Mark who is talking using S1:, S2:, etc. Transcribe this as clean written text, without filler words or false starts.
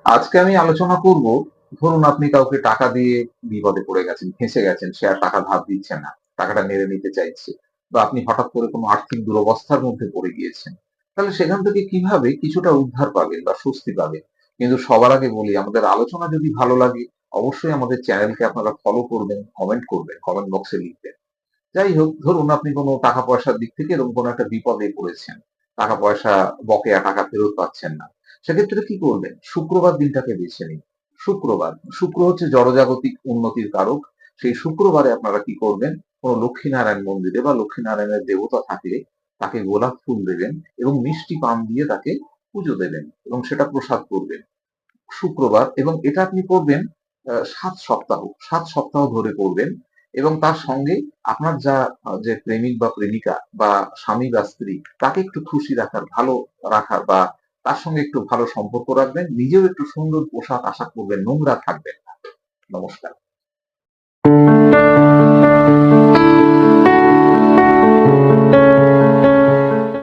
S1: আজকে আমি আলোচনা করব, ধরুন আপনি কাউকে টাকা দিয়ে বিপদে পড়ে গেছেন, ফেঁসে গেছেন, সে আর টাকা ধার দিচ্ছে না, টাকাটা মেরে নিতে চাইছে, বা আপনি হঠাৎ করে কোনো আর্থিক দুরবস্থার মধ্যে পড়ে গিয়েছেন। তাহলে সেখান থেকে কিভাবে কিছুটা উদ্ধার পাবেন বা স্বস্তি পাবেন। কিন্তু সবার আগে বলি, আমাদের আলোচনা যদি ভালো লাগে, অবশ্যই আমাদের চ্যানেলকে আপনারা ফলো করবেন, কমেন্ট করবেন, কমেন্ট বক্সে লিখবেন। যাই হোক, ধরুন আপনি কোনো টাকা পয়সার দিক থেকে এরকম কোনো একটা বিপদে পড়েছেন, টাকা পয়সা, বকেয়া টাকা ফেরত পাচ্ছেন না। সেক্ষেত্রে কি করবেন? শুক্রবার দিনটাকে বেছে নিন। শুক্রবার, শুক্র হচ্ছে জড়জাগতিক উন্নতির কারক। সেই শুক্রবারে আপনারা কি করবেন? কোনো লক্ষ্মীনারায়ণ মন্দিরে বা লক্ষ্মীনারায়ণের দেবতা থাকলে তাকে গোলাপ ফুল দেবেন এবং মিষ্টি পান দিয়ে তাকে পুজো দেবেন এবং সেটা প্রসাদ করবেন শুক্রবার। এবং এটা আপনি করবেন ৭ সপ্তাহ, ৭ সপ্তাহ ধরে করবেন। এবং তার সঙ্গে আপনার যে প্রেমিক বা প্রেমিকা বা স্বামী বা স্ত্রী, তাকে একটু খুশি রাখার, ভালো রাখার, বা তার সঙ্গে একটু ভালো সম্পর্ক রাখবেন। নিজেও একটু সুন্দর পোশাক আশাক পরবেন, নোংরা থাকবেন না। নমস্কার।